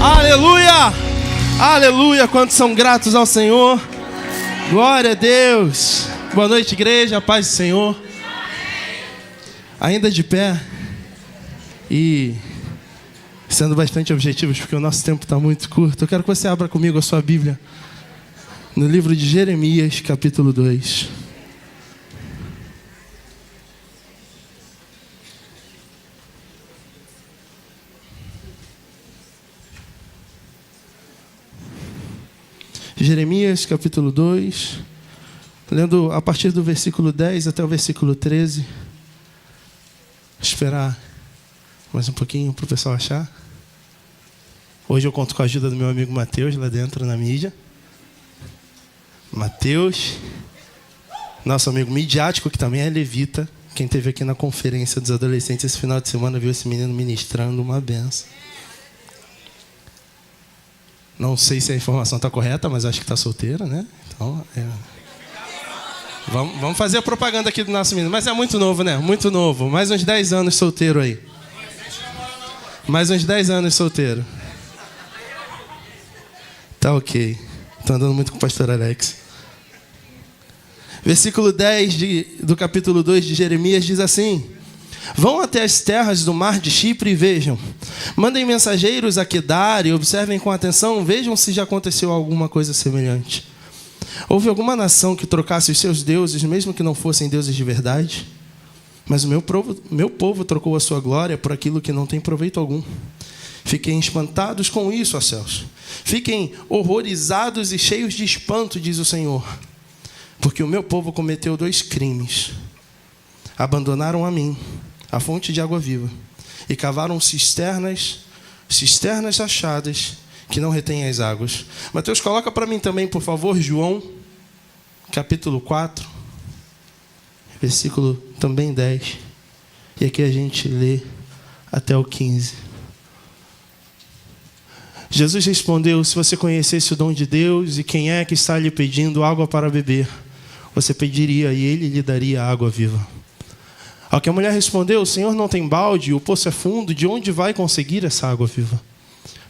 Aleluia! Aleluia! Quantos são gratos ao Senhor? Glória a Deus! Boa noite, igreja, a paz do Senhor. Ainda de pé e sendo bastante objetivos, porque o nosso tempo está muito curto, eu quero que você abra comigo a sua Bíblia no livro de Jeremias, capítulo 2. Jeremias, capítulo 2, lendo a partir do versículo 10 até o versículo 13. Esperar mais um pouquinho para o pessoal achar. Hoje eu conto com a ajuda do meu amigo Mateus, lá dentro na mídia. Mateus, nosso amigo midiático, que também é levita. Quem esteve aqui na conferência dos adolescentes esse final de semana viu esse menino ministrando uma benção. Não sei se a informação está correta, mas acho que está solteiro, né? Então, Vamos fazer a propaganda aqui do nosso menino. Mas é muito novo, né? Muito novo. Mais uns 10 anos solteiro aí. Mais uns 10 anos solteiro. Tá ok. Estou andando muito com o pastor Alex. Versículo 10 do capítulo 2 de Jeremias diz assim: vão até as terras do mar de Chipre e vejam. Mandem mensageiros a Quedar e observem com atenção. Vejam se já aconteceu alguma coisa semelhante. Houve alguma nação que trocasse os seus deuses, mesmo que não fossem deuses de verdade? Mas o meu povo trocou a sua glória por aquilo que não tem proveito algum. Fiquem espantados com isso, ó céus. Fiquem horrorizados e cheios de espanto, diz o Senhor. Porque o meu povo cometeu 2 crimes. Abandonaram a mim, a fonte de água viva, e cavaram cisternas achadas que não retêm as águas. Mateus, coloca para mim também, por favor, João, capítulo 4, versículo também 10. E aqui a gente lê até o 15. Jesus respondeu: se você conhecesse o dom de Deus e quem é que está lhe pedindo água para beber, você pediria e ele lhe daria água viva. Ao que a mulher respondeu: o Senhor não tem balde, o poço é fundo, de onde vai conseguir essa água viva?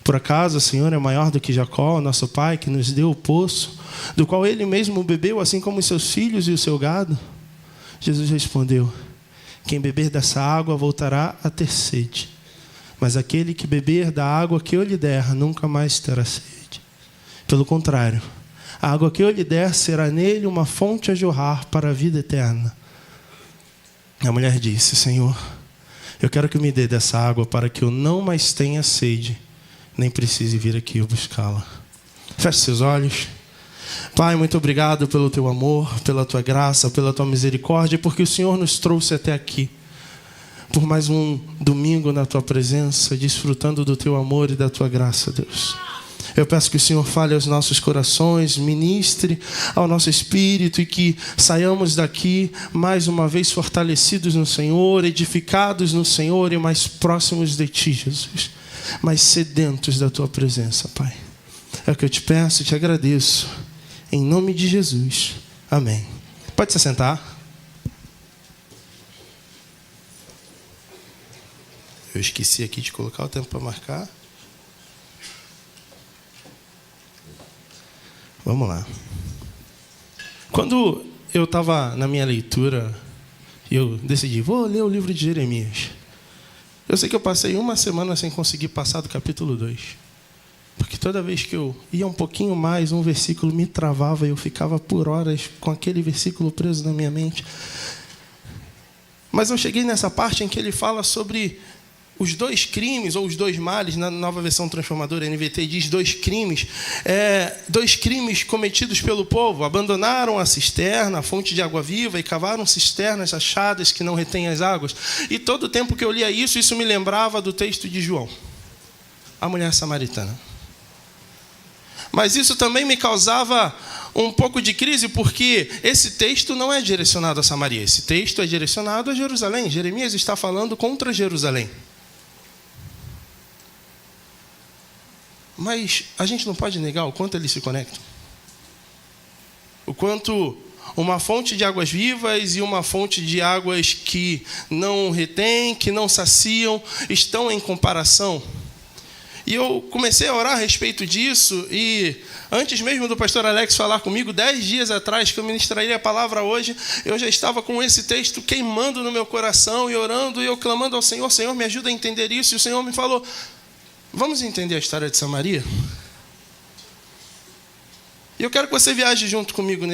Por acaso o Senhor é maior do que Jacó, nosso pai, que nos deu o poço, do qual ele mesmo bebeu, assim como os seus filhos e o seu gado? Jesus respondeu: quem beber dessa água voltará a ter sede, mas aquele que beber da água que eu lhe der nunca mais terá sede. Pelo contrário, a água que eu lhe der será nele uma fonte a jorrar para a vida eterna. A mulher disse: Senhor, eu quero que me dê dessa água para que eu não mais tenha sede, nem precise vir aqui buscá-la. Feche seus olhos. Pai, muito obrigado pelo teu amor, pela tua graça, pela tua misericórdia, porque o Senhor nos trouxe até aqui, por mais um domingo na tua presença, desfrutando do teu amor e da tua graça, Deus. Eu peço que o Senhor fale aos nossos corações, ministre ao nosso espírito e que saiamos daqui mais uma vez fortalecidos no Senhor, edificados no Senhor e mais próximos de Ti, Jesus. Mais sedentos da Tua presença, Pai. É o que eu te peço e te agradeço. Em nome de Jesus. Amém. Pode se sentar. Eu esqueci aqui de colocar o tempo para marcar. Vamos lá. Quando eu estava na minha leitura, eu decidi, vou ler o livro de Jeremias. Eu sei que eu passei uma semana sem conseguir passar do capítulo 2. Porque toda vez que eu ia um pouquinho mais, um versículo me travava e eu ficava por horas com aquele versículo preso na minha mente. Mas eu cheguei nessa parte em que ele fala sobre os 2 crimes, ou os 2 males, na nova versão transformadora, NVT diz 2 crimes, 2 crimes cometidos pelo povo. Abandonaram a cisterna, a fonte de água viva, e cavaram cisternas achadas que não retêm as águas. E todo o tempo que eu lia isso me lembrava do texto de João, a mulher samaritana. Mas isso também me causava um pouco de crise, porque esse texto não é direcionado a Samaria, esse texto é direcionado a Jerusalém. Jeremias está falando contra Jerusalém. Mas a gente não pode negar o quanto eles se conectam. O quanto uma fonte de águas vivas e uma fonte de águas que não retêm, que não saciam, estão em comparação. E eu comecei a orar a respeito disso, e antes mesmo do pastor Alex falar comigo, 10 dias atrás, que eu ministraria a palavra hoje, eu já estava com esse texto queimando no meu coração, e orando, e eu clamando ao Senhor, Senhor, me ajuda a entender isso, e o Senhor me falou, vamos entender a história de Samaria? E eu quero que você viaje junto comigo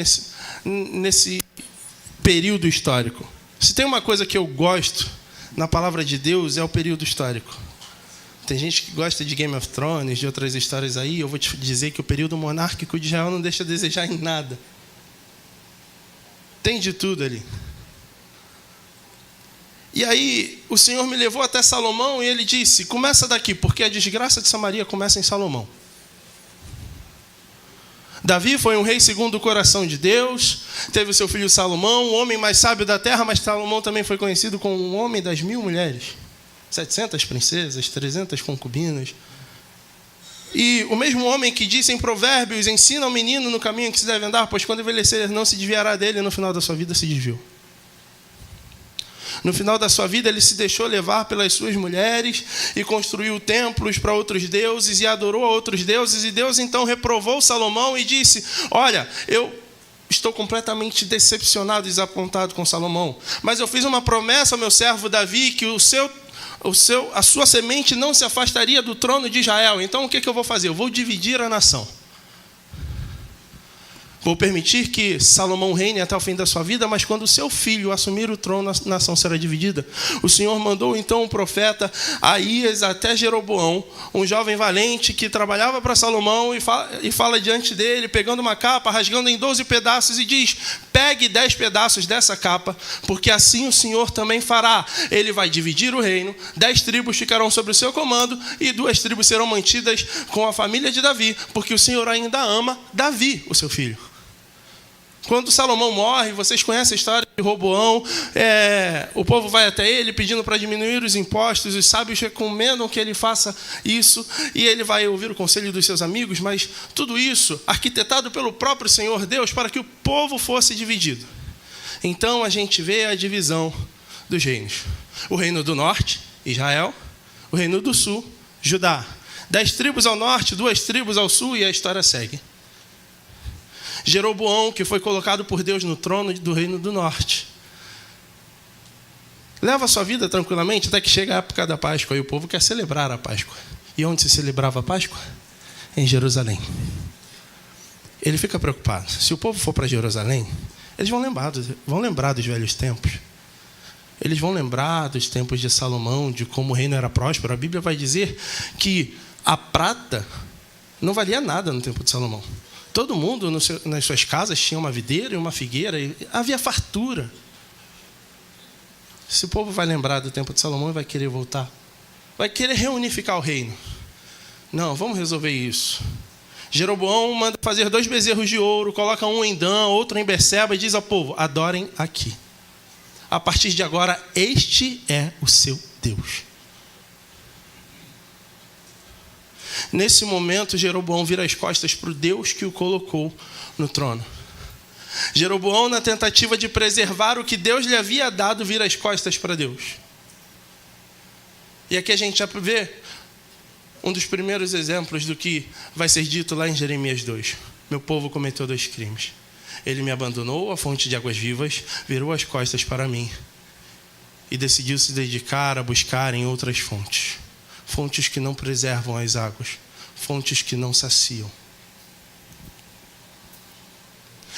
nesse período histórico. Se tem uma coisa que eu gosto na palavra de Deus, é o período histórico. Tem gente que gosta de Game of Thrones, de outras histórias aí. Eu vou te dizer que o período monárquico de Israel não deixa a desejar em nada. Tem de tudo ali. E aí o Senhor me levou até Salomão e ele disse, começa daqui, porque a desgraça de Samaria começa em Salomão. Davi foi um rei segundo o coração de Deus, teve o seu filho Salomão, o homem mais sábio da terra, mas Salomão também foi conhecido como um homem das 1000 mulheres. 700 princesas, 300 concubinas. E o mesmo homem que disse em Provérbios, ensina ao menino no caminho que se deve andar, pois quando envelhecer não se desviará dele, e no final da sua vida se desviou. No final da sua vida ele se deixou levar pelas suas mulheres e construiu templos para outros deuses e adorou a outros deuses. E Deus então reprovou Salomão e disse, olha, eu estou completamente decepcionado e desapontado com Salomão, mas eu fiz uma promessa ao meu servo Davi que a sua semente não se afastaria do trono de Israel. Então o que eu vou fazer? Eu vou dividir a nação. Vou permitir que Salomão reine até o fim da sua vida, mas quando o seu filho assumir o trono, a nação será dividida. O Senhor mandou então o profeta Aías até Jeroboão, um jovem valente que trabalhava para Salomão, e fala diante dele, pegando uma capa, rasgando em 12 pedaços, e diz, pegue 10 pedaços dessa capa, porque assim o Senhor também fará. Ele vai dividir o reino, 10 tribos ficarão sob o seu comando, e 2 tribos serão mantidas com a família de Davi, porque o Senhor ainda ama Davi, o seu filho. Quando Salomão morre, vocês conhecem a história de Roboão, o povo vai até ele pedindo para diminuir os impostos, os sábios recomendam que ele faça isso, e ele vai ouvir o conselho dos seus amigos, mas tudo isso arquitetado pelo próprio Senhor Deus para que o povo fosse dividido. Então a gente vê a divisão dos reinos. O reino do norte, Israel, o reino do sul, Judá. 10 tribos ao norte, 2 tribos ao sul, e a história segue. Jeroboão, que foi colocado por Deus no trono do reino do norte. Leva a sua vida tranquilamente até que chega a época da Páscoa e o povo quer celebrar a Páscoa. E onde se celebrava a Páscoa? Em Jerusalém. Ele fica preocupado. Se o povo for para Jerusalém, eles vão lembrar dos velhos tempos. Eles vão lembrar dos tempos de Salomão, de como o reino era próspero. A Bíblia vai dizer que a prata não valia nada no tempo de Salomão. Todo mundo nas suas casas tinha uma videira e uma figueira, e havia fartura. Se o povo vai lembrar do tempo de Salomão e vai querer voltar, vai querer reunificar o reino. Não, vamos resolver isso. Jeroboão manda fazer 2 bezerros de ouro, coloca um em Dan, outro em Berseba, e diz ao povo, adorem aqui. A partir de agora, este é o seu Deus. Nesse momento, Jeroboão vira as costas para o Deus que o colocou no trono. Jeroboão, na tentativa de preservar o que Deus lhe havia dado, vira as costas para Deus. E aqui a gente já vê um dos primeiros exemplos do que vai ser dito lá em Jeremias 2. Meu povo cometeu 2 crimes. Ele me abandonou, a fonte de águas vivas, virou as costas para mim e decidiu se dedicar a buscar em outras fontes. Fontes que não preservam as águas, fontes que não saciam.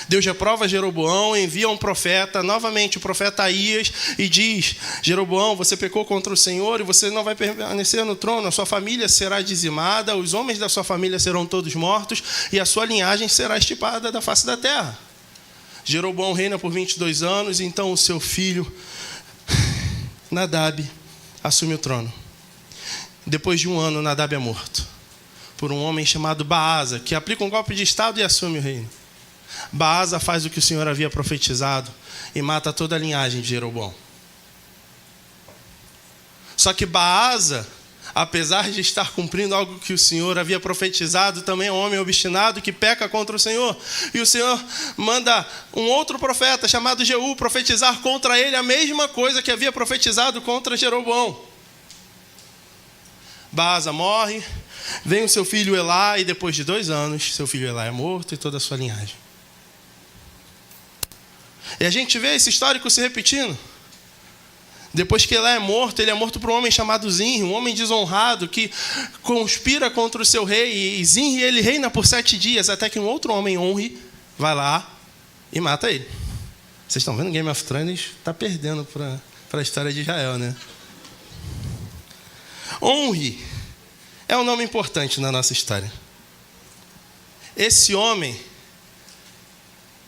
Deus reprova Jeroboão, envia um profeta, novamente o profeta Aías, e diz, Jeroboão, você pecou contra o Senhor e você não vai permanecer no trono, a sua família será dizimada, os homens da sua família serão todos mortos e a sua linhagem será extirpada da face da terra. Jeroboão reina por 22 anos, e então o seu filho Nadab assume o trono. Depois de 1 ano, Nadab é morto por um homem chamado Baasa, que aplica um golpe de estado e assume o reino. Baasa faz o que o Senhor havia profetizado e mata toda a linhagem de Jeroboão. Só que Baasa, apesar de estar cumprindo algo que o Senhor havia profetizado, também é um homem obstinado que peca contra o Senhor. E o Senhor manda um outro profeta chamado Jeú profetizar contra ele a mesma coisa que havia profetizado contra Jeroboão. Baasa morre, Vem o seu filho Elá e depois de 2 anos, seu filho Elá é morto e toda a sua linhagem. E a gente vê esse histórico se repetindo. Depois que Elá é morto, ele é morto por um homem chamado Zinri, um homem desonrado que conspira contra o seu rei. E Zinri, ele reina por 7 dias, até que um outro homem, Onri, vai lá e mata ele. Vocês estão vendo, Game of Thrones está perdendo para a história de Israel, né? Onri é um nome importante na nossa história. Esse homem,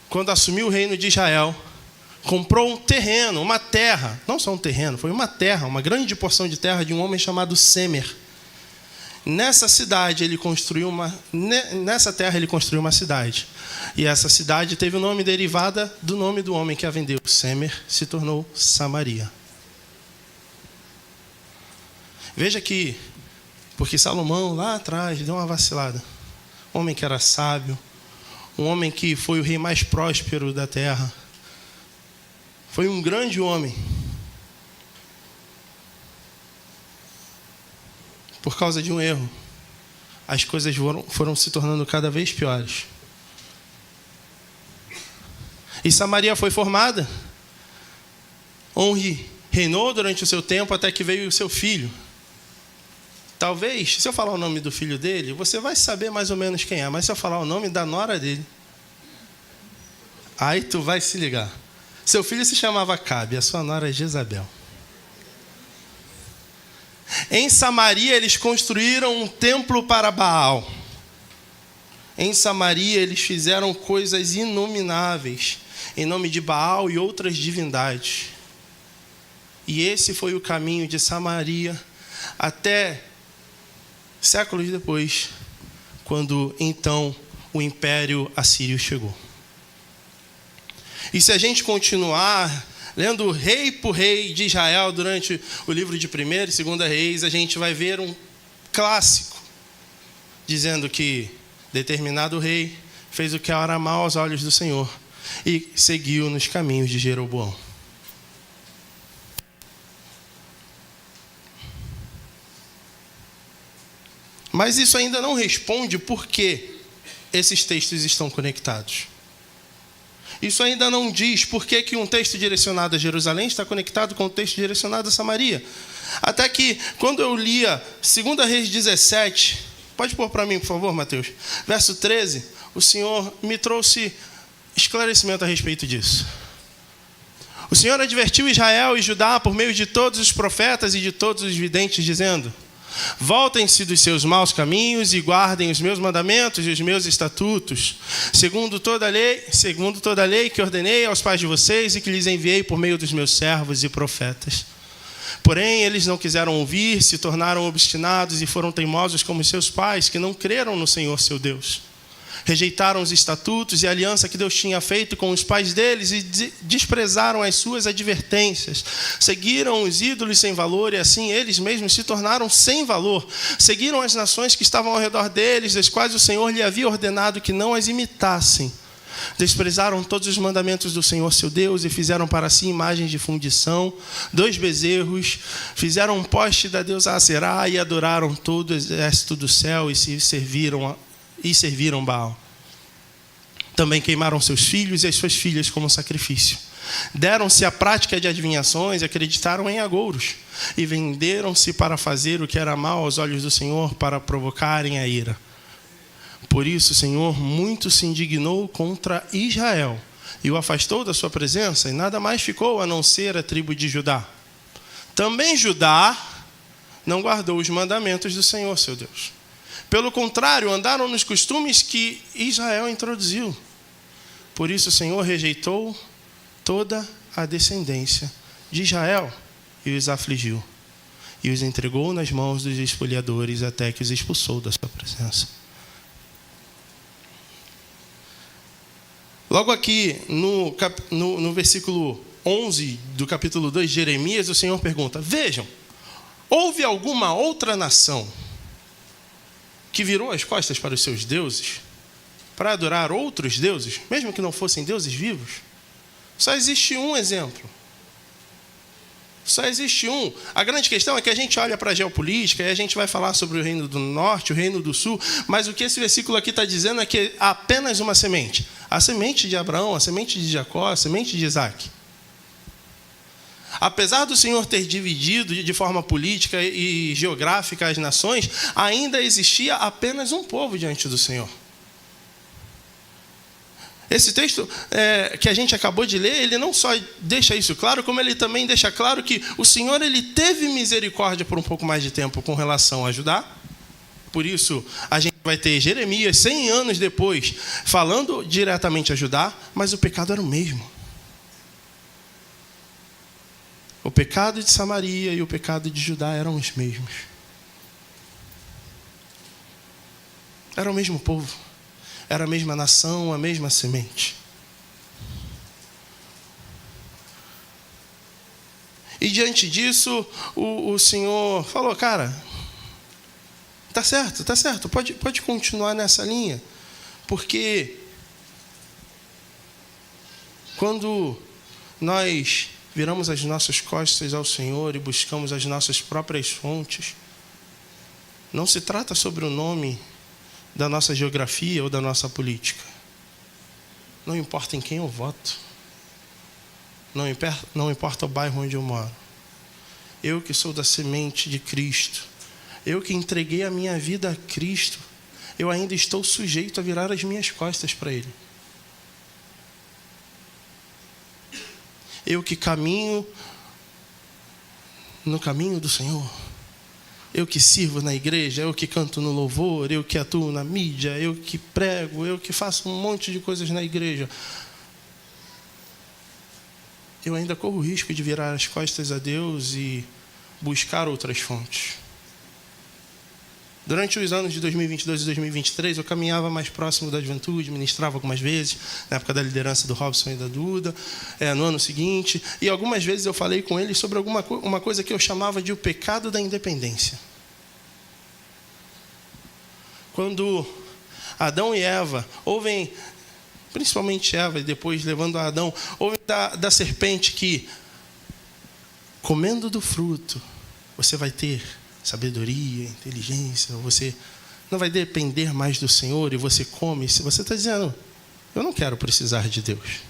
quando assumiu o reino de Israel, comprou um terreno, uma terra, não só um terreno, foi uma terra, uma grande porção de terra de um homem chamado Semer. Nessa cidade nessa terra ele construiu uma cidade. E essa cidade teve o nome derivado do nome do homem que a vendeu. Semer se tornou Samaria. Veja que, porque Salomão lá atrás deu uma vacilada. Um homem que era sábio, um homem que foi o rei mais próspero da terra. Foi um grande homem. Por causa de um erro, as coisas foram se tornando cada vez piores. E Samaria foi formada. Onri reinou durante o seu tempo até que veio o seu filho. Talvez, se eu falar o nome do filho dele, você vai saber mais ou menos quem é. Mas se eu falar o nome da nora dele, aí tu vai se ligar. Seu filho se chamava Acabe, a sua nora é Jezabel. Em Samaria, eles construíram um templo para Baal. Em Samaria, eles fizeram coisas inomináveis em nome de Baal e outras divindades. E esse foi o caminho de Samaria até séculos depois, quando então o Império Assírio chegou. E se a gente continuar lendo rei por rei de Israel durante o livro de 1ª e 2ª Reis, a gente vai ver um clássico dizendo que determinado rei fez o que era mal aos olhos do Senhor e seguiu nos caminhos de Jeroboão. Mas isso ainda não responde por que esses textos estão conectados. Isso ainda não diz por que um texto direcionado a Jerusalém está conectado com o texto direcionado a Samaria. Até que, quando eu lia 2 Reis 17, pode pôr para mim, por favor, Mateus, verso 13, o Senhor me trouxe esclarecimento a respeito disso. O Senhor advertiu Israel e Judá por meio de todos os profetas e de todos os videntes, dizendo: voltem-se dos seus maus caminhos e guardem os meus mandamentos e os meus estatutos, segundo toda a lei que ordenei aos pais de vocês e que lhes enviei por meio dos meus servos e profetas. Porém, eles não quiseram ouvir, se tornaram obstinados e foram teimosos como seus pais, que não creram no Senhor seu Deus. Rejeitaram os estatutos e a aliança que Deus tinha feito com os pais deles e desprezaram as suas advertências. Seguiram os ídolos sem valor e assim eles mesmos se tornaram sem valor. Seguiram as nações que estavam ao redor deles, das quais o Senhor lhe havia ordenado que não as imitassem. Desprezaram todos os mandamentos do Senhor seu Deus e fizeram para si imagens de fundição, 2 bezerros, fizeram um poste da deusa Aserá e adoraram todo o exército do céu e serviram Baal. Também queimaram seus filhos e as suas filhas como sacrifício. Deram-se à prática de adivinhações e acreditaram em agouros. E venderam-se para fazer o que era mal aos olhos do Senhor, para provocarem a ira. Por isso o Senhor muito se indignou contra Israel e o afastou da sua presença, e nada mais ficou a não ser a tribo de Judá. Também Judá não guardou os mandamentos do Senhor seu Deus. Pelo contrário, andaram nos costumes que Israel introduziu. Por isso o Senhor rejeitou toda a descendência de Israel e os afligiu. E os entregou nas mãos dos espoliadores até que os expulsou da sua presença. Logo aqui, no versículo 11 do capítulo 2 de Jeremias, o Senhor pergunta: vejam, houve alguma outra nação que virou as costas para os seus deuses, para adorar outros deuses, mesmo que não fossem deuses vivos? Só existe um exemplo. Só existe um. A grande questão é que a gente olha para a geopolítica e a gente vai falar sobre o reino do norte, o reino do sul, mas o que esse versículo aqui está dizendo é que há apenas uma semente. A semente de Abraão, a semente de Jacó, a semente de Isaac. Apesar do Senhor ter dividido de forma política e geográfica as nações, ainda existia apenas um povo diante do Senhor. Esse texto que a gente acabou de ler, ele não só deixa isso claro, como ele também deixa claro que o Senhor ele teve misericórdia por um pouco mais de tempo com relação a Judá. Por isso, a gente vai ter Jeremias, 100 anos depois, falando diretamente a Judá, mas o pecado era o mesmo. O pecado de Samaria e o pecado de Judá eram os mesmos. Era o mesmo povo. Era a mesma nação, a mesma semente. E diante disso, o Senhor falou, cara, tá certo, pode continuar nessa linha. Porque quando nós viramos as nossas costas ao Senhor e buscamos as nossas próprias fontes, não se trata sobre o nome da nossa geografia ou da nossa política. Não importa em quem eu voto. Não importa o bairro onde eu moro. Eu que sou da semente de Cristo, eu que entreguei a minha vida a Cristo, eu ainda estou sujeito a virar as minhas costas para Ele. Eu que caminho no caminho do Senhor. Eu que sirvo na igreja, eu que canto no louvor, eu que atuo na mídia, eu que prego, eu que faço um monte de coisas na igreja. Eu ainda corro o risco de virar as costas a Deus e buscar outras fontes. Durante os anos de 2022 e 2023, eu caminhava mais próximo da juventude, ministrava algumas vezes, na época da liderança do Robson e da Duda, no ano seguinte, e algumas vezes eu falei com eles sobre uma coisa que eu chamava de o pecado da independência. Quando Adão e Eva ouvem, principalmente Eva, e depois levando a Adão, ouvem da serpente que, comendo do fruto, você vai ter sabedoria, inteligência, você não vai depender mais do Senhor e você come. Você está dizendo, eu não quero precisar de Deus.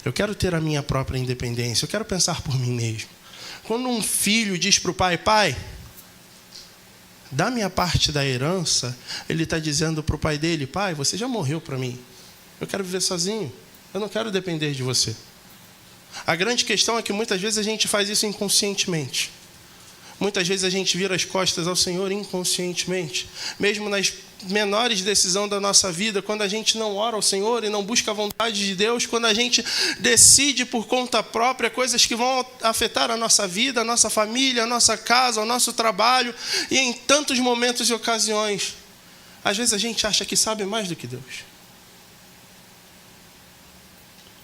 Eu quero ter a minha própria independência, eu quero pensar por mim mesmo. Quando um filho diz para o pai, pai, dá minha parte da herança, ele está dizendo para o pai dele, pai, você já morreu para mim. Eu quero viver sozinho, eu não quero depender de você. A grande questão é que muitas vezes a gente faz isso inconscientemente. Muitas vezes a gente vira as costas ao Senhor inconscientemente. Mesmo nas menores decisões da nossa vida, quando a gente não ora ao Senhor e não busca a vontade de Deus, quando a gente decide por conta própria coisas que vão afetar a nossa vida, a nossa família, a nossa casa, o nosso trabalho, e em tantos momentos e ocasiões, às vezes a gente acha que sabe mais do que Deus.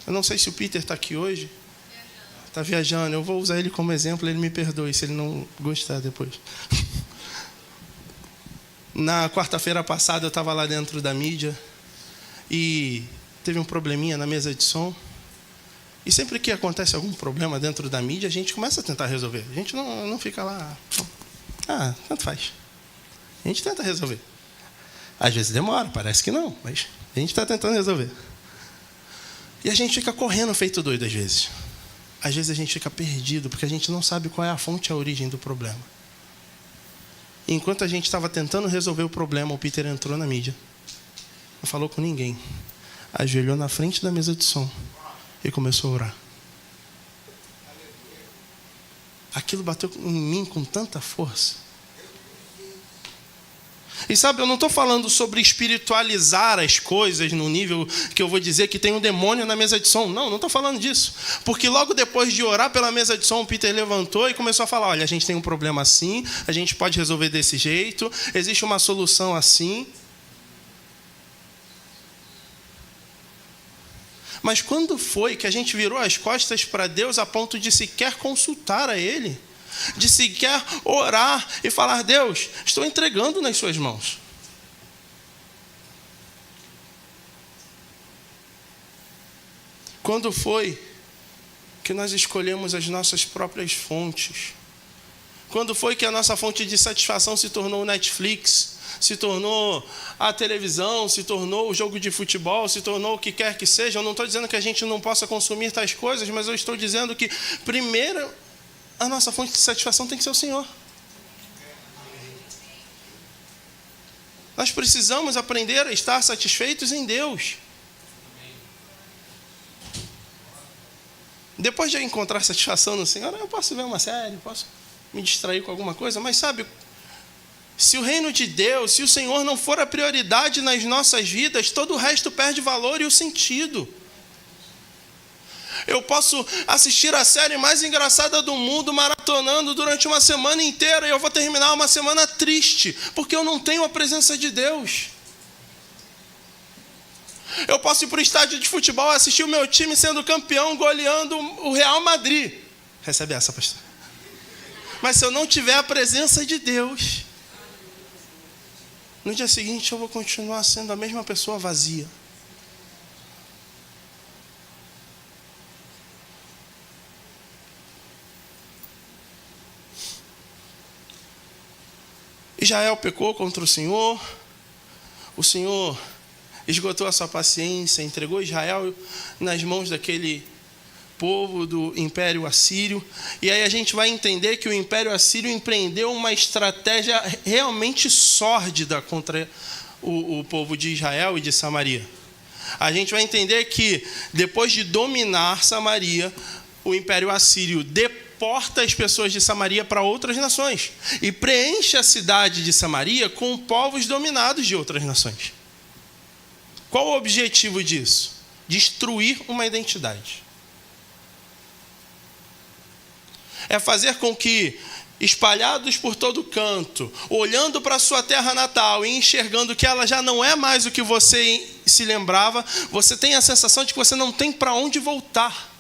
Eu não sei se o Peter está aqui hoje. Está viajando, eu vou usar ele como exemplo, ele me perdoe se ele não gostar depois. Na quarta-feira passada eu estava lá dentro da mídia e teve um probleminha na mesa de som. E sempre que acontece algum problema dentro da mídia, a gente começa a tentar resolver. A gente não fica lá, tanto faz. A gente tenta resolver. Às vezes demora, parece que não, mas a gente está tentando resolver. E a gente fica correndo feito doido às vezes. Às vezes a gente fica perdido, porque a gente não sabe qual é a fonte e a origem do problema. E enquanto a gente estava tentando resolver o problema, o Peter entrou na mídia. Não falou com ninguém. Ajoelhou na frente da mesa de som e começou a orar. Aquilo bateu em mim com tanta força. E sabe, eu não estou falando sobre espiritualizar as coisas no nível que eu vou dizer que tem um demônio na mesa de som. Não estou falando disso. Porque logo depois de orar pela mesa de som, o Peter levantou e começou a falar, olha, a gente tem um problema assim, a gente pode resolver desse jeito, existe uma solução assim. Mas quando foi que a gente virou as costas para Deus a ponto de sequer consultar a Ele? De sequer orar e falar, Deus, estou entregando nas suas mãos. Quando foi que nós escolhemos as nossas próprias fontes. Quando foi que a nossa fonte de satisfação se tornou o Netflix, se tornou a televisão, se tornou o jogo de futebol, se tornou o que quer que seja? Eu não estou dizendo que a gente não possa consumir tais coisas, mas eu estou dizendo que, primeiro, a nossa fonte de satisfação tem que ser o Senhor. Nós precisamos aprender a estar satisfeitos em Deus. Depois de eu encontrar satisfação no Senhor, eu posso ver uma série, posso me distrair com alguma coisa, mas sabe, se o reino de Deus, se o Senhor não for a prioridade nas nossas vidas, todo o resto perde valor e o sentido. Eu posso assistir a série mais engraçada do mundo, maratonando durante uma semana inteira, e eu vou terminar uma semana triste, porque eu não tenho a presença de Deus. Eu posso ir para o estádio de futebol, assistir o meu time sendo campeão, goleando o Real Madrid. Recebe essa, pastor. Mas se eu não tiver a presença de Deus, no dia seguinte eu vou continuar sendo a mesma pessoa vazia. Israel pecou contra o Senhor esgotou a sua paciência, entregou Israel nas mãos daquele povo do Império Assírio. E aí a gente vai entender que o Império Assírio empreendeu uma estratégia realmente sórdida contra o povo de Israel e de Samaria. A gente vai entender que, depois de dominar Samaria, o Império Assírio deporta as pessoas de Samaria para outras nações e preenche a cidade de Samaria com povos dominados de outras nações. Qual o objetivo disso? Destruir uma identidade. É fazer com que, espalhados por todo canto, olhando para a sua terra natal e enxergando que ela já não é mais o que você se lembrava, você tem a sensação de que você não tem para onde voltar.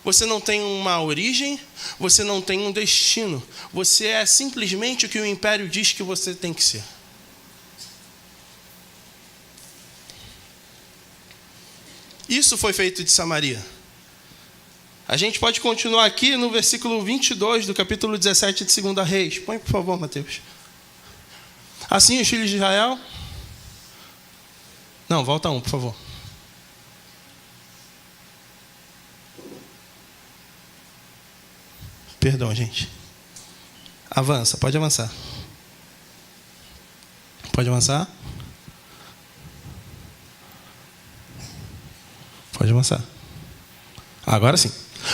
Você não tem uma origem, você não tem um destino. Você é simplesmente o que o império diz que você tem que ser. Isso foi feito de Samaria. A gente pode continuar aqui no versículo 22 do capítulo 17 de 2 Reis. Põe, por favor, Mateus. Assim os filhos de Israel... Não, volta um, por favor. Perdão, gente. Avança, pode avançar. Pode avançar? Pode avançar. Agora sim.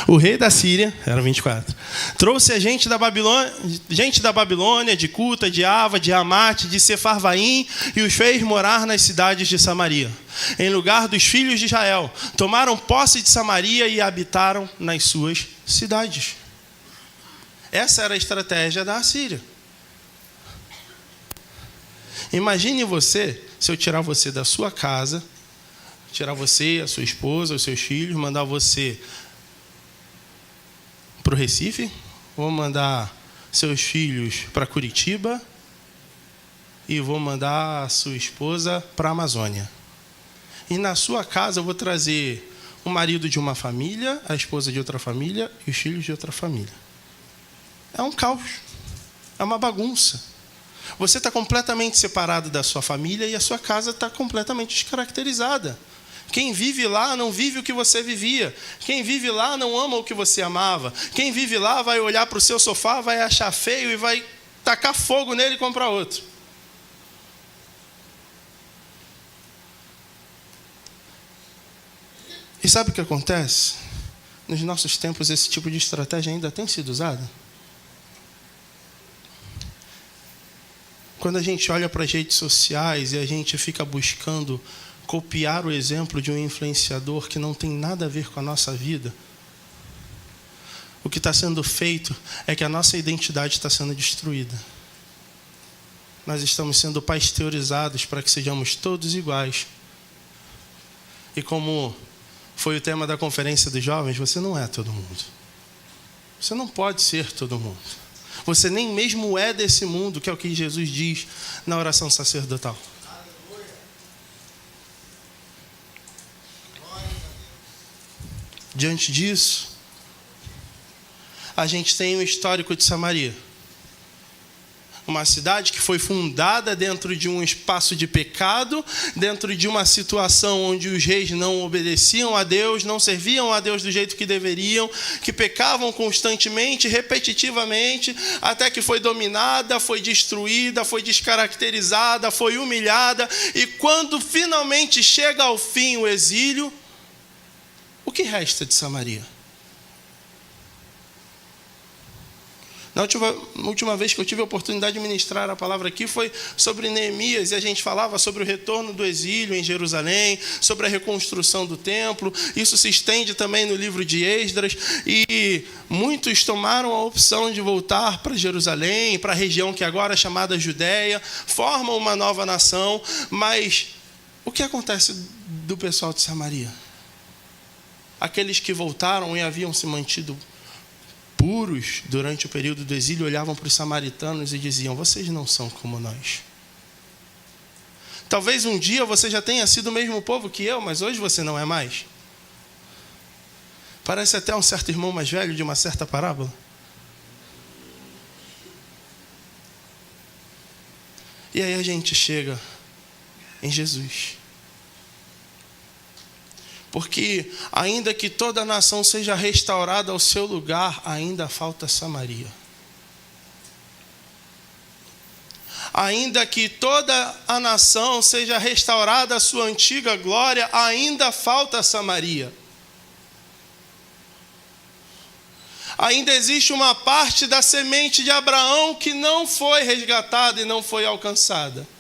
O rei da Síria, era 24, trouxe a gente da Babilônia, de Cuta, de Ava, de Amate, de Sefarvaim, e os fez morar nas cidades de Samaria, em lugar dos filhos de Israel. Tomaram posse de Samaria e habitaram nas suas cidades. Essa era a estratégia da Assíria. Imagine você, se eu tirar você da sua casa, tirar você, a sua esposa, os seus filhos, mandar você para o Recife, vou mandar seus filhos para Curitiba e vou mandar a sua esposa para a Amazônia. E na sua casa eu vou trazer o marido de uma família, a esposa de outra família e os filhos de outra família. É um caos, é uma bagunça. Você está completamente separado da sua família e a sua casa está completamente descaracterizada. Quem vive lá não vive o que você vivia. Quem vive lá não ama o que você amava. Quem vive lá vai olhar para o seu sofá, vai achar feio e vai tacar fogo nele e comprar outro. E sabe o que acontece? Nos nossos tempos, esse tipo de estratégia ainda tem sido usada. Quando a gente olha para as redes sociais e a gente fica buscando copiar o exemplo de um influenciador que não tem nada a ver com a nossa vida, o que está sendo feito é que a nossa identidade está sendo destruída. Nós estamos sendo pasteurizados para que sejamos todos iguais. E como foi o tema da conferência dos jovens, você não é todo mundo. Você não pode ser todo mundo. Você nem mesmo é desse mundo, que é o que Jesus diz na oração sacerdotal. Diante disso, a gente tem o histórico de Samaria. Uma cidade que foi fundada dentro de um espaço de pecado, dentro de uma situação onde os reis não obedeciam a Deus, não serviam a Deus do jeito que deveriam, que pecavam constantemente, repetitivamente, até que foi dominada, foi destruída, foi descaracterizada, foi humilhada. E quando finalmente chega ao fim o exílio, o que resta de Samaria? Na última vez que eu tive a oportunidade de ministrar a palavra aqui foi sobre Neemias, e a gente falava sobre o retorno do exílio em Jerusalém, sobre a reconstrução do templo. Isso se estende também no livro de Esdras, e muitos tomaram a opção de voltar para Jerusalém, para a região que agora é chamada Judéia, formam uma nova nação. Mas o que acontece do pessoal de Samaria? Aqueles que voltaram e haviam se mantido puros durante o período do exílio olhavam para os samaritanos e diziam: vocês não são como nós. Talvez um dia você já tenha sido o mesmo povo que eu, mas hoje você não é mais. Parece até um certo irmão mais velho de uma certa parábola. E aí a gente chega em Jesus. Porque ainda que toda a nação seja restaurada ao seu lugar, ainda falta Samaria. Ainda que toda a nação seja restaurada à sua antiga glória, ainda falta Samaria. Ainda existe uma parte da semente de Abraão que não foi resgatada e não foi alcançada.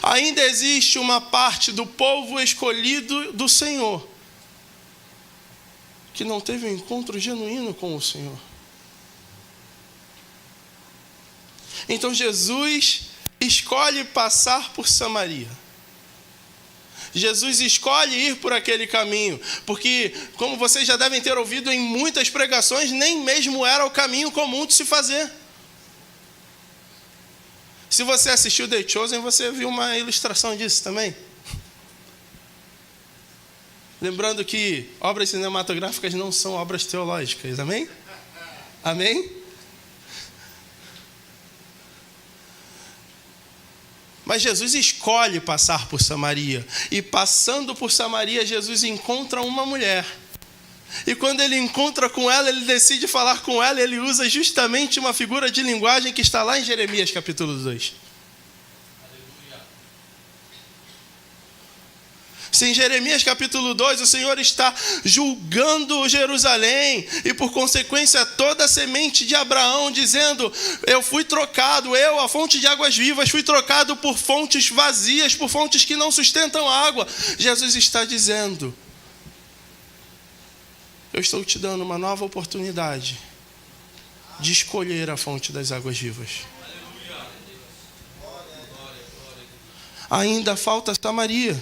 Ainda existe uma parte do povo escolhido do Senhor que não teve um encontro genuíno com o Senhor. Então Jesus escolhe passar por Samaria. Jesus escolhe ir por aquele caminho, porque, como vocês já devem ter ouvido em muitas pregações, nem mesmo era o caminho comum de se fazer. Se você assistiu The Chosen, você viu uma ilustração disso também. Lembrando que obras cinematográficas não são obras teológicas, amém? Amém? Mas Jesus escolhe passar por Samaria. E passando por Samaria, Jesus encontra uma mulher. E quando ele encontra com ela, ele decide falar com ela, ele usa justamente uma figura de linguagem que está lá em Jeremias capítulo 2. Se em Jeremias capítulo 2 o Senhor está julgando Jerusalém e por consequência toda a semente de Abraão, dizendo: eu fui trocado, eu, a fonte de águas vivas, fui trocado por fontes vazias, por fontes que não sustentam água. Jesus está dizendo: eu estou te dando uma nova oportunidade de escolher a fonte das águas vivas. Ainda falta Samaria.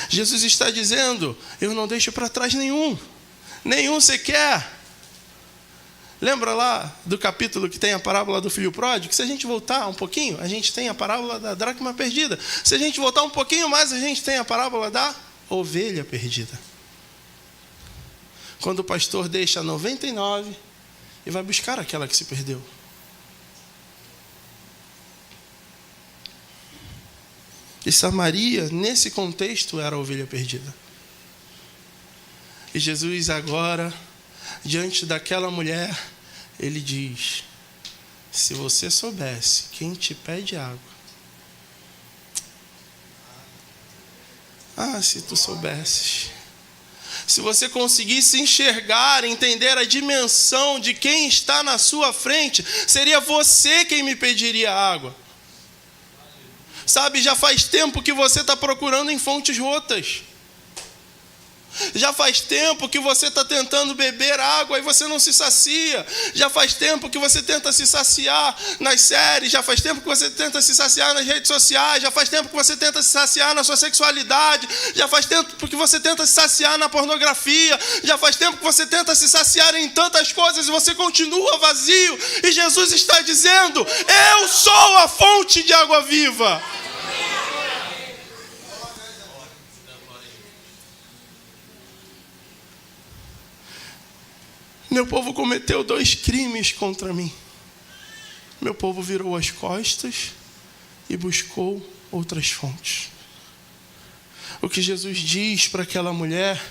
Jesus está dizendo: eu não deixo para trás nenhum sequer. Lembra lá do capítulo que tem a parábola do filho pródigo? Se a gente voltar um pouquinho, a gente tem a parábola da dracma perdida. Se a gente voltar um pouquinho mais, a gente tem a parábola da ovelha perdida. Quando o pastor deixa 99 e vai buscar aquela que se perdeu. E Samaria, nesse contexto, era a ovelha perdida. E Jesus agora, diante daquela mulher, ele diz: se você soubesse quem te pede água. Ah, se tu soubesses. Se você conseguisse enxergar, entender a dimensão de quem está na sua frente, seria você quem me pediria água. Sabe, já faz tempo que você está procurando em fontes rotas. Já faz tempo que você está tentando beber água e você não se sacia. Já faz tempo que você tenta se saciar nas séries. Já faz tempo que você tenta se saciar nas redes sociais. Já faz tempo que você tenta se saciar na sua sexualidade. Já faz tempo que você tenta se saciar na pornografia. Já faz tempo que você tenta se saciar em tantas coisas e você continua vazio. E Jesus está dizendo: eu sou a fonte de água viva. Meu povo cometeu 2 crimes contra mim. Meu povo virou as costas e buscou outras fontes. O que Jesus diz para aquela mulher,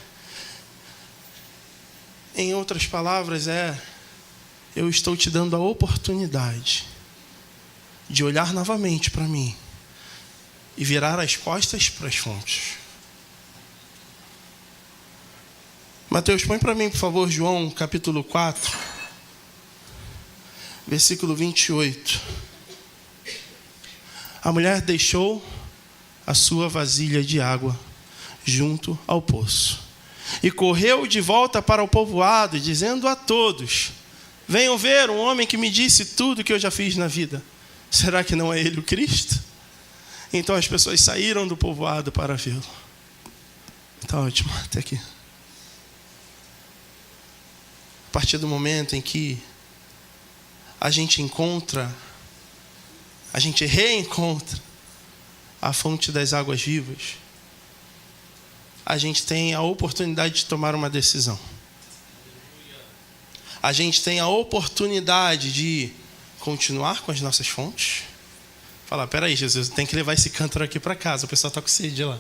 em outras palavras, eu estou te dando a oportunidade de olhar novamente para mim e virar as costas para as fontes. Mateus, põe para mim, por favor, João, capítulo 4, versículo 28. A mulher deixou a sua vasilha de água junto ao poço e correu de volta para o povoado, dizendo a todos: venham ver um homem que me disse tudo que eu já fiz na vida. Será que não é ele o Cristo? Então as pessoas saíram do povoado para vê-lo. Está ótimo, até aqui. A partir do momento em que a gente reencontra a fonte das águas vivas, a gente tem a oportunidade de tomar uma decisão. A gente tem a oportunidade de continuar com as nossas fontes. Falar, peraí, Jesus, tem que levar esse cântaro aqui para casa, o pessoal está com sede lá.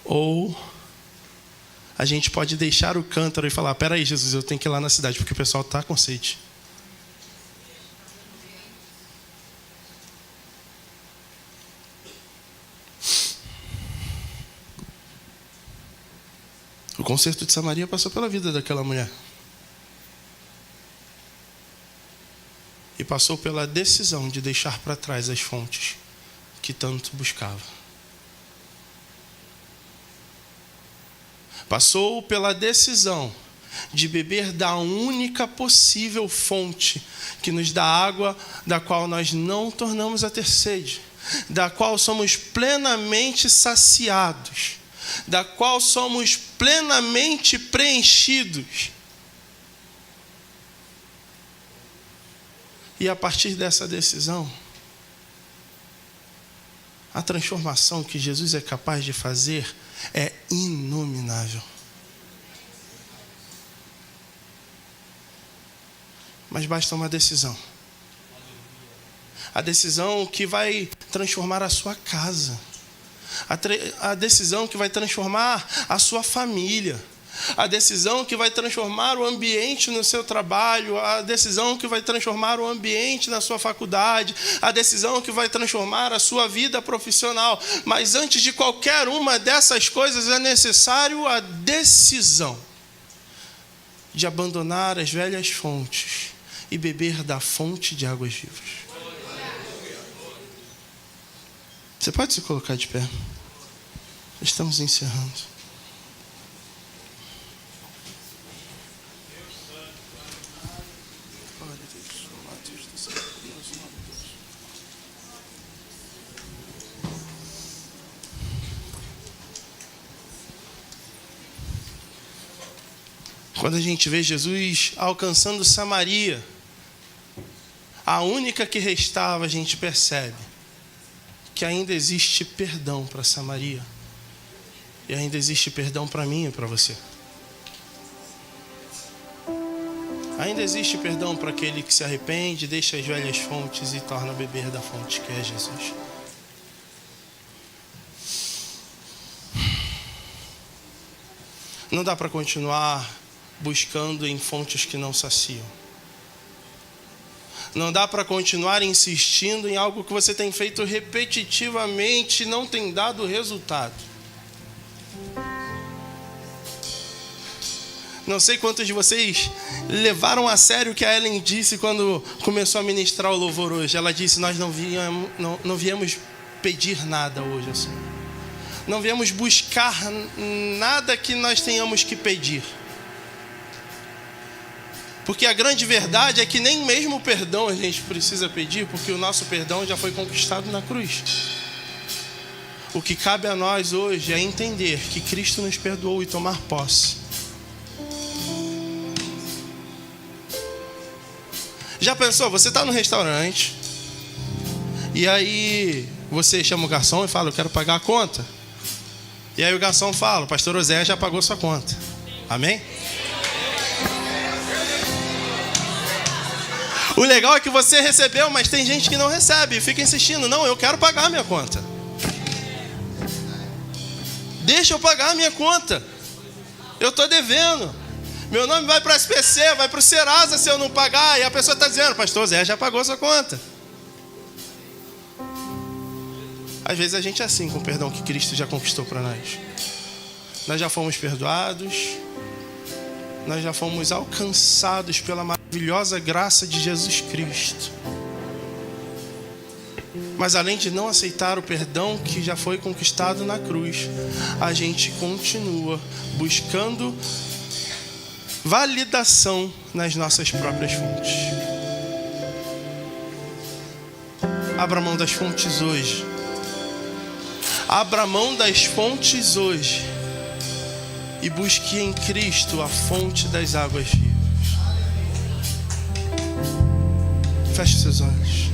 Ou a gente pode deixar o cântaro e falar, peraí, Jesus, eu tenho que ir lá na cidade, porque o pessoal está com sede. O concerto de Samaria passou pela vida daquela mulher. E passou pela decisão de deixar para trás as fontes que tanto buscava. Passou pela decisão de beber da única possível fonte que nos dá água, da qual nós não tornamos a ter sede, da qual somos plenamente saciados, da qual somos plenamente preenchidos. E a partir dessa decisão, a transformação que Jesus é capaz de fazer é inominável. Mas basta uma decisão. A decisão que vai transformar a sua casa. A decisão que vai transformar a sua família. A decisão que vai transformar o ambiente no seu trabalho, a decisão que vai transformar o ambiente na sua faculdade, a decisão que vai transformar a sua vida profissional. Mas antes de qualquer uma dessas coisas é necessário a decisão de abandonar as velhas fontes e beber da fonte de águas vivas. Você pode se colocar de pé? Estamos encerrando. Quando a gente vê Jesus alcançando Samaria, a única que restava, a gente percebe que ainda existe perdão para Samaria. E ainda existe perdão para mim e para você. Ainda existe perdão para aquele que se arrepende, deixa as velhas fontes e torna a beber da fonte que é Jesus. Não dá para continuar buscando em fontes que não saciam. Não dá para continuar insistindo em algo que você tem feito repetitivamente e não tem dado resultado. Não sei quantos de vocês levaram a sério o que a Ellen disse quando começou a ministrar o louvor hoje. Ela disse, nós não viemos pedir nada hoje, assim. Não viemos buscar nada que nós tenhamos que pedir. Porque a grande verdade é que nem mesmo o perdão a gente precisa pedir, porque o nosso perdão já foi conquistado na cruz. O que cabe a nós hoje é entender que Cristo nos perdoou e tomar posse. Já pensou? Você está no restaurante e aí você chama o garçom e fala, eu quero pagar a conta. E aí o garçom fala, o pastor Osé já pagou sua conta. Amém? O legal é que você recebeu, mas tem gente que não recebe e fica insistindo. Não, eu quero pagar a minha conta. Deixa eu pagar a minha conta. Eu estou devendo. Meu nome vai para a SPC, vai para o Serasa se eu não pagar. E a pessoa está dizendo, pastor Zé já pagou sua conta. Às vezes a gente é assim com o perdão que Cristo já conquistou para nós. Nós já fomos perdoados. Nós já fomos alcançados pela maravilhosa graça de Jesus Cristo. Mas além de não aceitar o perdão que já foi conquistado na cruz, a gente continua buscando validação nas nossas próprias fontes. Abra mão das fontes hoje. Abra mão das fontes hoje. E busque em Cristo a fonte das águas vivas. Feche seus olhos.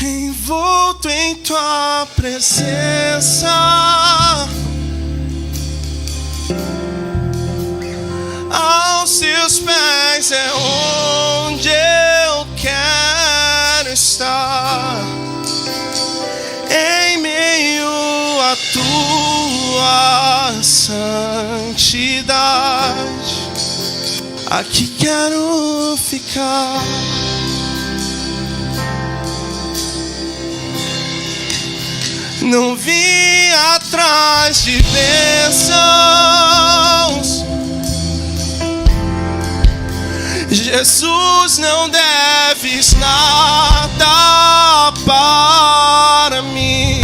Envolto em tua presença, aos seus pés é onde eu quero estar, em meio à tua santidade. Aqui quero ficar. Não vim atrás de bênçãos. Jesus, não deves nada para mim,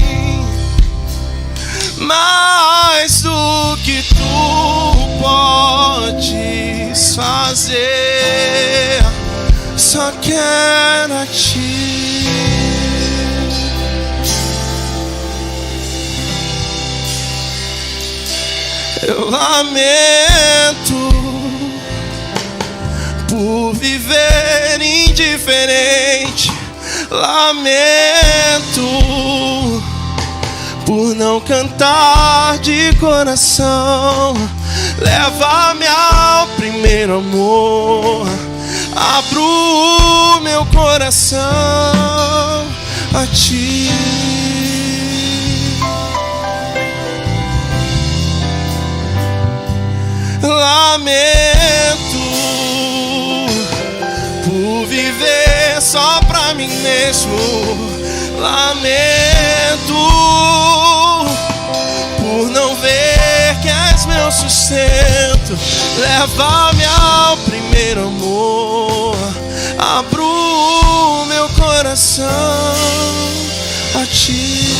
mais do que tu podes fazer. Só quero a ti. Eu lamento por viver indiferente. Lamento por não cantar de coração. Leva-me ao primeiro amor. Abro o meu coração a ti. Lamento por viver só pra mim mesmo. Lamento por não ver que és meu sustento. Leva-me ao primeiro amor. Abro o meu coração a ti.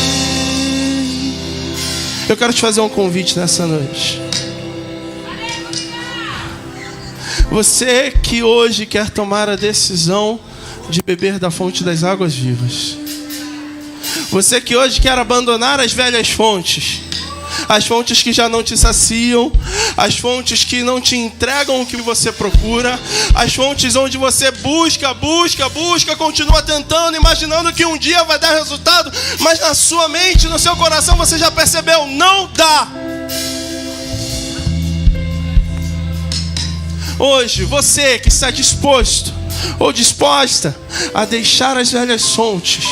Eu quero te fazer um convite nessa noite. Você que hoje quer tomar a decisão de beber da fonte das águas vivas. Você que hoje quer abandonar as velhas fontes. As fontes que já não te saciam. As fontes que não te entregam o que você procura. As fontes onde você busca, continua tentando, imaginando que um dia vai dar resultado. Mas na sua mente, no seu coração, você já percebeu, não dá. Hoje, você que está disposto ou disposta a deixar as velhas fontes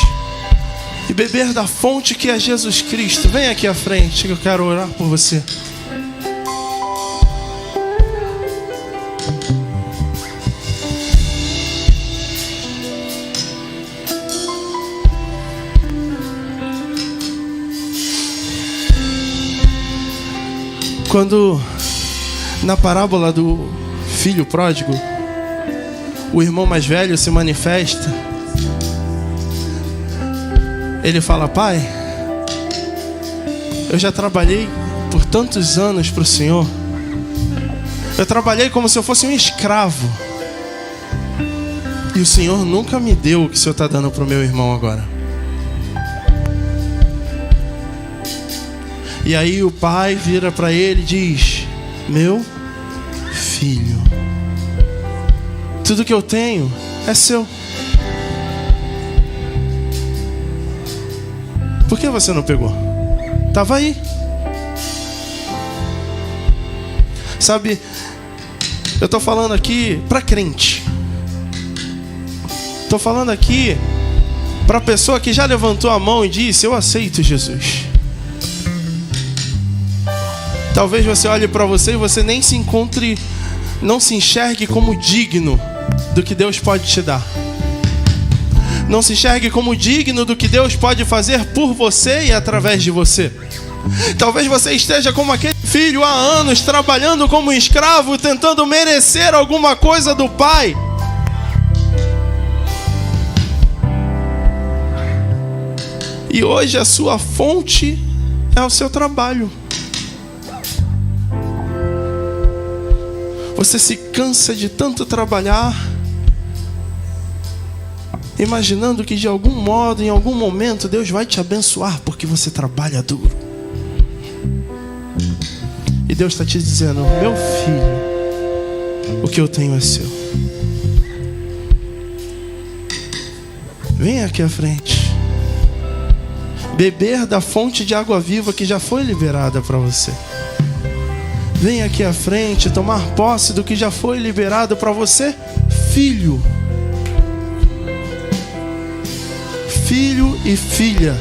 e beber da fonte que é Jesus Cristo, vem aqui à frente que eu quero orar por você. Quando na parábola do filho pródigo, o irmão mais velho se manifesta. Ele fala: pai, eu já trabalhei por tantos anos para o Senhor. Eu trabalhei como se eu fosse um escravo. E o Senhor nunca me deu o que o Senhor está dando para o meu irmão agora. E aí o pai vira para ele e diz: meu filho, Tudo que eu tenho é seu. Por que você não pegou? Estava aí. Sabe, eu estou falando aqui para crente. Estou falando aqui para a pessoa que já levantou a mão e disse: eu aceito Jesus. Talvez você olhe para você e você nem se encontre, não se enxergue como digno do que Deus pode te dar. Não se enxergue como digno do que Deus pode fazer por você e através de você. Talvez você esteja como aquele filho há anos trabalhando como escravo, tentando merecer alguma coisa do pai. E hoje a sua fonte é o seu trabalho. Você se cansa de tanto trabalhar, imaginando que de algum modo, em algum momento, Deus vai te abençoar porque você trabalha duro. E Deus está te dizendo: meu filho, o que eu tenho é seu. Vem aqui à frente. Beber da fonte de água viva que já foi liberada para você. Vem aqui à frente tomar posse do que já foi liberado para você, filho. Filho e filha.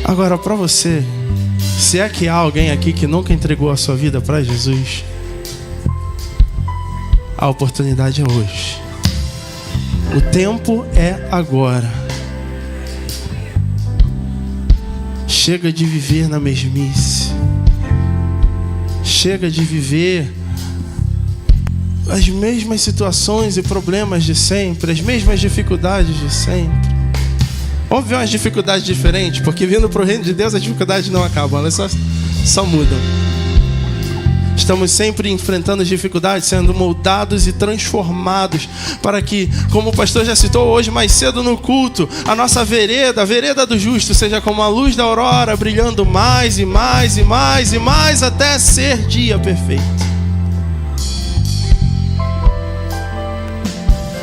Agora, para você, se é que há alguém aqui que nunca entregou a sua vida para Jesus, a oportunidade é hoje. O tempo é agora. Chega de viver na mesmice. Chega de viver as mesmas situações e problemas de sempre, as mesmas dificuldades de sempre. Vamos ver umas dificuldades diferentes, porque vindo para o reino de Deus as dificuldades não acabam, elas só mudam. Estamos sempre enfrentando dificuldades, sendo moldados e transformados para que, como o pastor já citou hoje mais cedo no culto, a nossa vereda, a vereda do justo, seja como a luz da aurora, brilhando mais e mais e mais e mais até ser dia perfeito.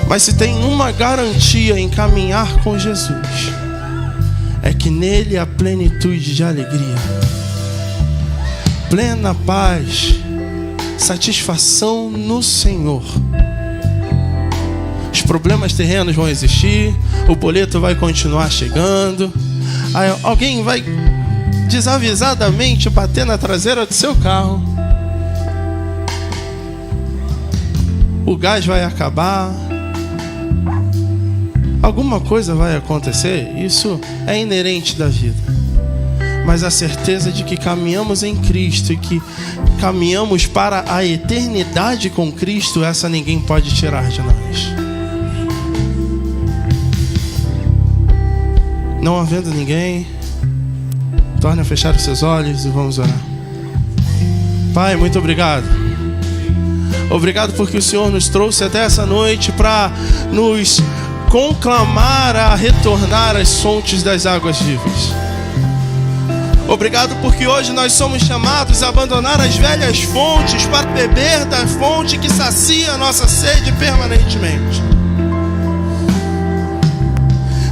Mas se tem uma garantia em caminhar com Jesus, é que nele há plenitude de alegria, plena paz, satisfação no Senhor. Os problemas terrenos vão existir, o boleto vai continuar chegando, aí alguém vai desavisadamente bater na traseira do seu carro, o gás vai acabar, alguma coisa vai acontecer. Isso é inerente da vida. Mas a certeza de que caminhamos em Cristo e que caminhamos para a eternidade com Cristo, essa ninguém pode tirar de nós. Não havendo ninguém, torne a fechar os seus olhos e vamos orar. Pai, muito obrigado. Obrigado porque o Senhor nos trouxe até essa noite para nos conclamar a retornar às fontes das águas vivas. Obrigado porque hoje nós somos chamados a abandonar as velhas fontes para beber da fonte que sacia a nossa sede permanentemente.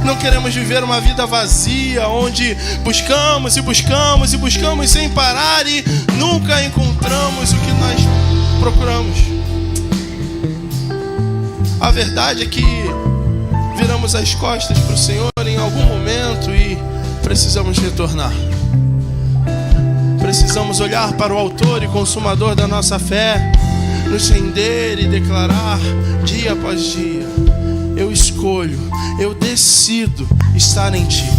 Não queremos viver uma vida vazia, onde buscamos e buscamos e buscamos sem parar e nunca encontramos o que nós procuramos. A verdade é que viramos as costas para o Senhor em algum momento e precisamos retornar. Precisamos olhar para o autor e consumador da nossa fé, nos render e declarar dia após dia: eu escolho, eu decido estar em Ti.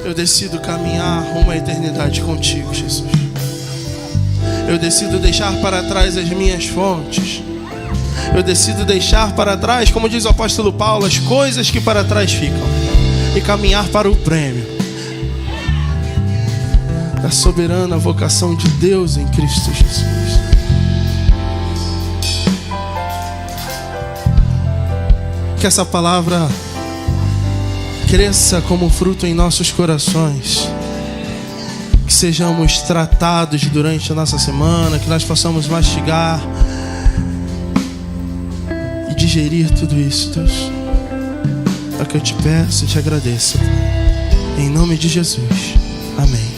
Eu decido caminhar rumo à eternidade contigo, Jesus. Eu decido deixar para trás as minhas fontes. Eu decido deixar para trás, como diz o apóstolo Paulo, as coisas que para trás ficam e caminhar para o prêmio da soberana vocação de Deus em Cristo Jesus. Que essa palavra cresça como fruto em nossos corações. Que sejamos tratados durante a nossa semana, que nós possamos mastigar e digerir tudo isso, Deus. É o que eu te peço e te agradeço. Em nome de Jesus. Amém.